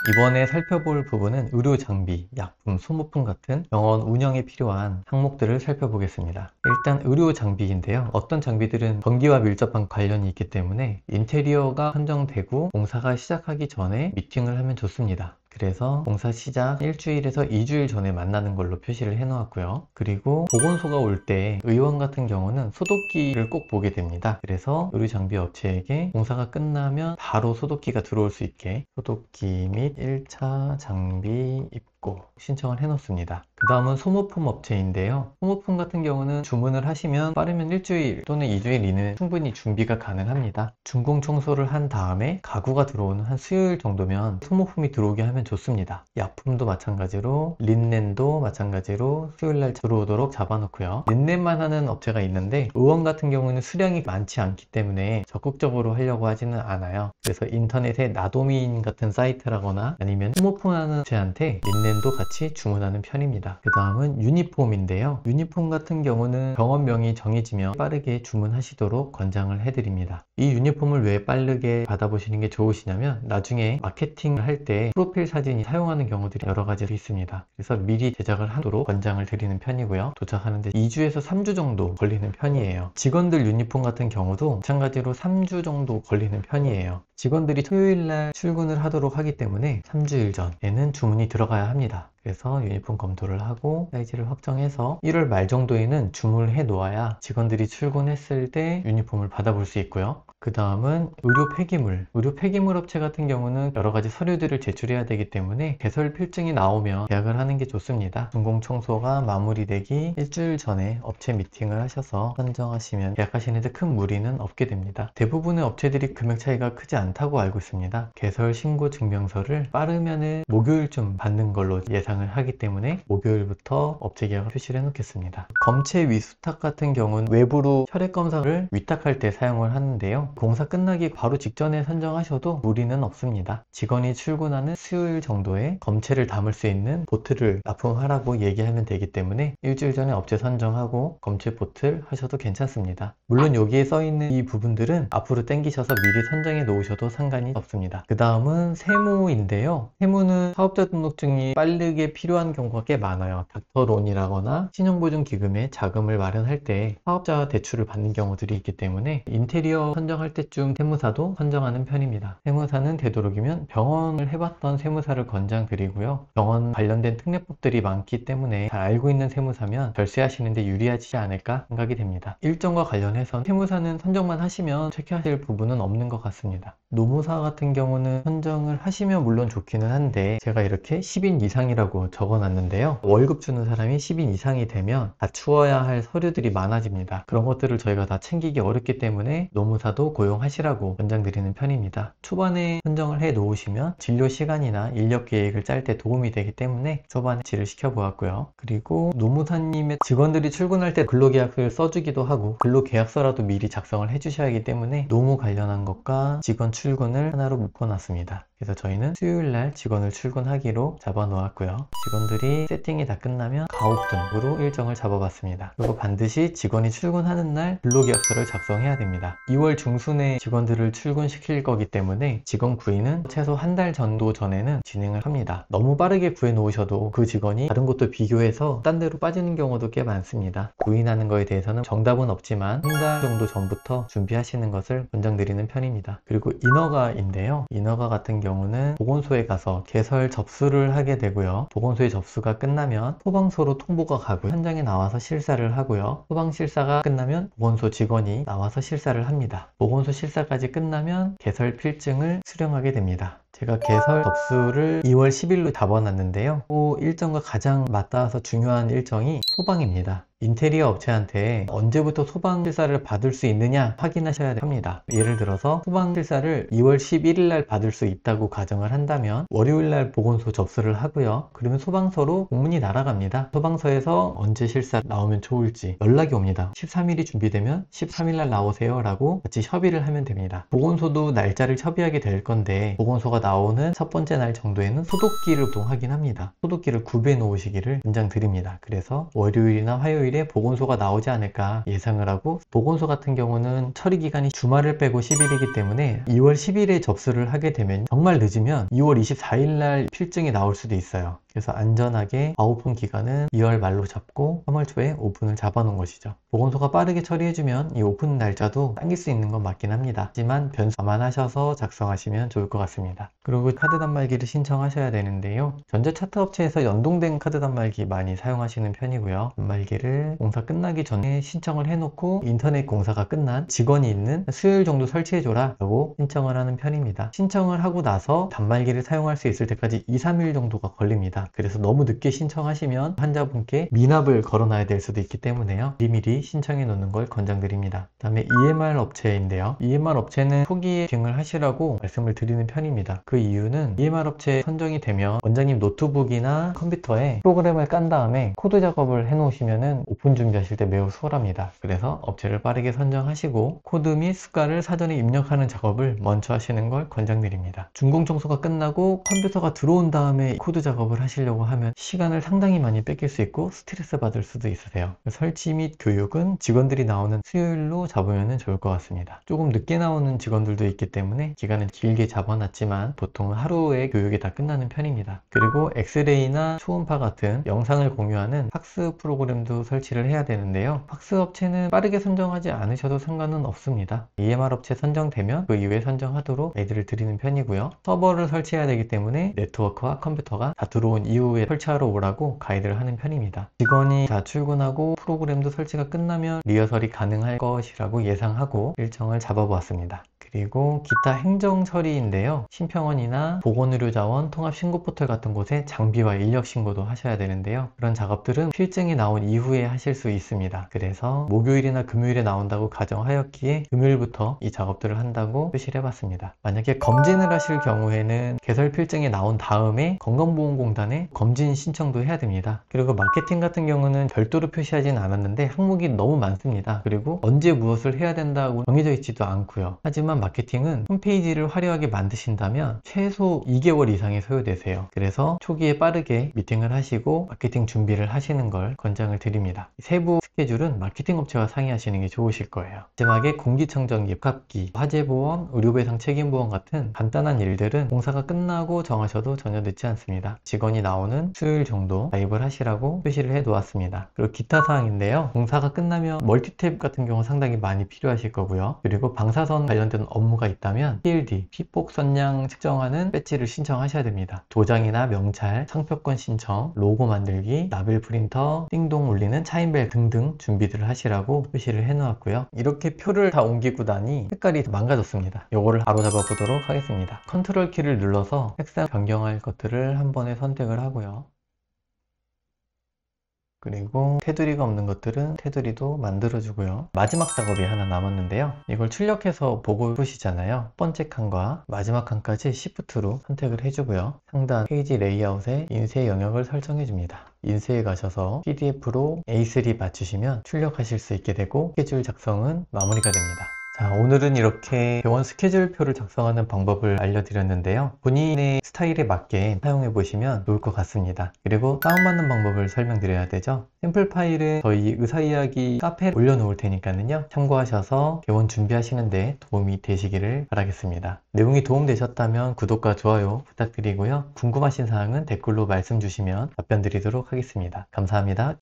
이번에 살펴볼 부분은 의료 장비, 약품, 소모품 같은 병원 운영에 필요한 항목들을 살펴보겠습니다. 일단 의료 장비인데요. 어떤 장비들은 전기와 밀접한 관련이 있기 때문에 인테리어가 선정되고 공사가 시작하기 전에 미팅을 하면 좋습니다. 그래서 공사 시작 일주일에서 2주일 전에 만나는 걸로 표시를 해 놓았고요. 그리고 보건소가 올 때 의원 같은 경우는 소독기를 꼭 보게 됩니다. 그래서 의료장비 업체에게 공사가 끝나면 바로 소독기가 들어올 수 있게 소독기 및 1차 장비 입고 신청을 해 놓습니다. 그 다음은 소모품 업체인데요. 소모품 같은 경우는 주문을 하시면 빠르면 일주일 또는 2주일 이내에 충분히 준비가 가능합니다. 준공 청소를 한 다음에 가구가 들어오는 한 수요일 정도면 소모품이 들어오게 하면 좋습니다. 약품도 마찬가지로 린넨도 마찬가지로 수요일날 들어오도록 잡아놓고요. 린넨만 하는 업체가 있는데 의원 같은 경우는 수량이 많지 않기 때문에 적극적으로 하려고 하지는 않아요. 그래서 인터넷에 나도미인 같은 사이트라거나 아니면 소모품 하는 업체한테 린넨도 같이 주문하는 편입니다. 그 다음은 유니폼인데요. 유니폼 같은 경우는 병원명이 정해지면 빠르게 주문하시도록 권장을 해드립니다. 이 유니폼을 왜 빠르게 받아보시는 게 좋으시냐면 나중에 마케팅을 할 때 프로필 사진이 사용하는 경우들이 여러 가지 있습니다. 그래서 미리 제작을 하도록 권장을 드리는 편이고요. 도착하는데 2주에서 3주 정도 걸리는 편이에요. 직원들 유니폼 같은 경우도 마찬가지로 3주 정도 걸리는 편이에요. 직원들이 토요일날 출근을 하도록 하기 때문에 3주일 전에는 주문이 들어가야 합니다. 그래서 유니폼 검토를 하고 사이즈를 확정해서 1월 말 정도에는 주문을 해 놓아야 직원들이 출근했을 때 유니폼을 받아볼 수 있고요. 그 다음은 의료 폐기물. 의료 폐기물 업체 같은 경우는 여러 가지 서류들을 제출해야 되기 때문에 개설 필증이 나오면 계약을 하는 게 좋습니다. 준공 청소가 마무리되기 일주일 전에 업체 미팅을 하셔서 선정하시면 계약하시는데 큰 무리는 없게 됩니다. 대부분의 업체들이 금액 차이가 크지 않다고 알고 있습니다. 개설 신고 증명서를 빠르면은 목요일쯤 받는 걸로 예상을 하기 때문에 목요일부터 업체 계약을 표시를 해 놓겠습니다. 검체 위수탁 같은 경우는 외부로 혈액 검사를 위탁할 때 사용을 하는데요. 공사 끝나기 바로 직전에 선정하셔도 무리는 없습니다. 직원이 출근하는 수요일 정도에 검체를 담을 수 있는 보트를 납품하라고 얘기하면 되기 때문에 일주일 전에 업체 선정하고 검체 보트 하셔도 괜찮습니다. 물론 여기에 써있는 이 부분들은 앞으로 당기셔서 미리 선정해 놓으셔도 상관이 없습니다. 그 다음은 세무인데요. 세무는 사업자 등록증이 빠르게 필요한 경우가 꽤 많아요. 닥터론이라거나 신용보증기금에 자금을 마련할 때 사업자 대출을 받는 경우들이 있기 때문에 인테리어 선정할 때쯤 세무사도 선정하는 편입니다. 세무사는 되도록이면 병원을 해봤던 세무사를 권장드리고요. 병원 관련된 특례법들이 많기 때문에 잘 알고 있는 세무사면 절세하시는데 유리하지 않을까 생각이 됩니다. 일정과 관련해서 세무사는 선정만 하시면 체크하실 부분은 없는 것 같습니다. 노무사 같은 경우는 선정을 하시면 물론 좋기는 한데 제가 이렇게 10인 이상이라고 적어놨는데요. 월급 주는 사람이 10인 이상이 되면 갖추어야 할 서류들이 많아집니다. 그런 것들을 저희가 다 챙기기 어렵기 때문에 노무사도 고용하시라고 권장드리는 편입니다. 초반에 선정을 해 놓으시면 진료 시간이나 인력 계획을 짤 때 도움이 되기 때문에 초반에 지를 시켜보았고요. 그리고 노무사님의 직원들이 출근할 때 근로계약서를 써주기도 하고 근로계약서라도 미리 작성을 해주셔야 하기 때문에 노무 관련한 것과 직원 출근을 하나로 묶어놨습니다. 그래서 저희는 수요일날 직원을 출근하기로 잡아 놓았고요. 직원들이 세팅이 다 끝나면 가옥등으로 일정을 잡아봤습니다. 그리고 반드시 직원이 출근하는 날 근로계약서를 작성해야 됩니다. 2월 중순에 직원들을 출근시킬 거기 때문에 직원 구인은 최소 한 달 정도 전에는 진행을 합니다. 너무 빠르게 구해 놓으셔도 그 직원이 다른 곳도 비교해서 딴 데로 빠지는 경우도 꽤 많습니다. 구인하는 거에 대해서는 정답은 없지만 한 달 정도 전부터 준비하시는 것을 권장드리는 편입니다. 그리고 인허가인데요. 인허가 같은 경우는 보건소에 가서 개설 접수를 하게 되고요. 보건소의 접수가 끝나면 소방서로 통보가 가고 현장에 나와서 실사를 하고요. 소방실사가 끝나면 보건소 직원이 나와서 실사를 합니다. 보건소 실사까지 끝나면 개설 필증을 수령하게 됩니다. 제가 개설 접수를 2월 10일로 잡아놨는데요. 그 일정과 가장 맞닿아서 중요한 일정이 소방입니다. 인테리어 업체한테 언제부터 소방 실사를 받을 수 있느냐 확인하셔야 합니다. 예를 들어서 소방 실사를 2월 11일 날 받을 수 있다고 가정을 한다면 월요일 날 보건소 접수를 하고요. 그러면 소방서로 공문이 날아갑니다. 소방서에서 언제 실사 나오면 좋을지 연락이 옵니다. 13일이 준비되면 13일 날 나오세요 라고 같이 협의를 하면 됩니다. 보건소도 날짜를 협의하게 될 건데 보건소가 보건소가 나오는 첫 번째 날 정도에는 소독기를 보통 확인합니다. 소독기를 구비해 놓으시기를 권장드립니다. 그래서 월요일이나 화요일에 보건소가 나오지 않을까 예상을 하고, 보건소 같은 경우는 처리 기간이 주말을 빼고 10일이기 때문에 2월 10일에 접수를 하게 되면 정말 늦으면 2월 24일 날 필증이 나올 수도 있어요. 그래서 안전하게 과오픈 기간은 2월 말로 잡고 3월 초에 오픈을 잡아놓은 것이죠. 보건소가 빠르게 처리해주면 이 오픈 날짜도 당길 수 있는 건 맞긴 합니다. 하지만 변수 감안하셔서 작성하시면 좋을 것 같습니다. 그리고 카드 단말기를 신청하셔야 되는데요. 전자차트 업체에서 연동된 카드 단말기 많이 사용하시는 편이고요. 단말기를 공사 끝나기 전에 신청을 해놓고 인터넷 공사가 끝난 직원이 있는 수요일 정도 설치해줘라 라고 신청을 하는 편입니다. 신청을 하고 나서 단말기를 사용할 수 있을 때까지 2-3일 정도가 걸립니다. 그래서 너무 늦게 신청하시면 환자분께 미납을 걸어놔야 될 수도 있기 때문에요. 미리 신청해 놓는 걸 권장드립니다. 그 다음에 EMR 업체인데요. EMR 업체는 초기에 비행을 하시라고 말씀을 드리는 편입니다. 그 이유는 EMR 업체 선정이 되면 원장님 노트북이나 컴퓨터에 프로그램을 깐 다음에 코드 작업을 해 놓으시면 오픈 준비하실 때 매우 수월합니다. 그래서 업체를 빠르게 선정하시고 코드 및 수가를 사전에 입력하는 작업을 먼저 하시는 걸 권장드립니다. 준공 청소가 끝나고 컴퓨터가 들어온 다음에 코드 작업을 하시려고 하면 시간을 상당히 많이 뺏길 수 있고 스트레스 받을 수도 있으세요. 설치 및 교육은 직원들이 나오는 수요일로 잡으면 좋을 것 같습니다. 조금 늦게 나오는 직원들도 있기 때문에 기간은 길게 잡아놨지만 보통 하루에 교육이 다 끝나는 편입니다. 그리고 엑스레이나 초음파 같은 영상을 공유하는 팍스 프로그램도 설치를 해야 되는데요. 팍스 업체는 빠르게 선정하지 않으셔도 상관은 없습니다. EMR 업체 선정되면 그 이후에 선정하도록 아이디를 드리는 편이고요. 서버를 설치해야 되기 때문에 네트워크와 컴퓨터가 다 들어온 이후에 설치하러 오라고 가이드를 하는 편입니다. 직원이 다 출근하고 프로그램도 설치가 끝나면 리허설이 가능할 것이라고 예상하고 일정을 잡아보았습니다. 그리고 기타 행정 처리인데요. 심평원이나 보건의료자원 통합신고포털 같은 곳에 장비와 인력 신고도 하셔야 되는데요. 그런 작업들은 필증이 나온 이후에 하실 수 있습니다. 그래서 목요일이나 금요일에 나온다고 가정하였기에 금요일부터 이 작업들을 한다고 표시를 해봤습니다. 만약에 검진을 하실 경우에는 개설 필증이 나온 다음에 건강보험공단에 검진 신청도 해야 됩니다. 그리고 마케팅 같은 경우는 별도로 표시하진 않았는데 항목이 너무 많습니다. 그리고 언제 무엇을 해야 된다고 정해져 있지도 않고요. 하지만 마케팅은 홈페이지를 화려하게 만드신다면 최소 2개월 이상이 소요되세요. 그래서 초기에 빠르게 미팅을 하시고 마케팅 준비를 하시는 걸 권장을 드립니다. 세부 스케줄은 마케팅 업체와 상의하시는 게 좋으실 거예요. 마지막에 공기청정기, 집합기, 화재보험, 의료배상 책임보험 같은 간단한 일들은 공사가 끝나고 정하셔도 전혀 늦지 않습니다. 직원이 나오는 수요일 정도 가입을 하시라고 표시를 해 놓았습니다. 그리고 기타 사항인데요. 공사가 끝나면 멀티탭 같은 경우 상당히 많이 필요하실 거고요. 그리고 방사선 관련된 업무가 있다면 PLD, 피폭 선량 측정하는 배지를 신청하셔야 됩니다. 도장이나 명찰, 상표권 신청, 로고 만들기, 라벨 프린터, 띵동 울리는 차인벨 등등 준비들을 하시라고 표시를 해 놓았고요. 이렇게 표를 다 옮기고 나니 색깔이 망가졌습니다. 요거를 바로잡아 보도록 하겠습니다. 컨트롤 키를 눌러서 색상 변경할 것들을 한 번에 선택을 하고요. 그리고 테두리가 없는 것들은 테두리도 만들어주고요. 마지막 작업이 하나 남았는데요. 이걸 출력해서 보고 보시잖아요. 첫 번째 칸과 마지막 칸까지 Shift로 선택을 해주고요. 상단 페이지 레이아웃에 인쇄 영역을 설정해줍니다. 인쇄에 가셔서 PDF로 A3 맞추시면 출력하실 수 있게 되고 스케줄 작성은 마무리가 됩니다. 자, 오늘은 이렇게 병원 스케줄표를 작성하는 방법을 알려드렸는데요. 본인의 스타일에 맞게 사용해 보시면 좋을 것 같습니다. 그리고 다운받는 방법을 설명드려야 되죠. 샘플 파일은 저희 의사이야기 카페에 올려놓을 테니까요. 참고하셔서 개원 준비하시는데 도움이 되시기를 바라겠습니다. 내용이 도움되셨다면 구독과 좋아요 부탁드리고요. 궁금하신 사항은 댓글로 말씀 주시면 답변 드리도록 하겠습니다. 감사합니다.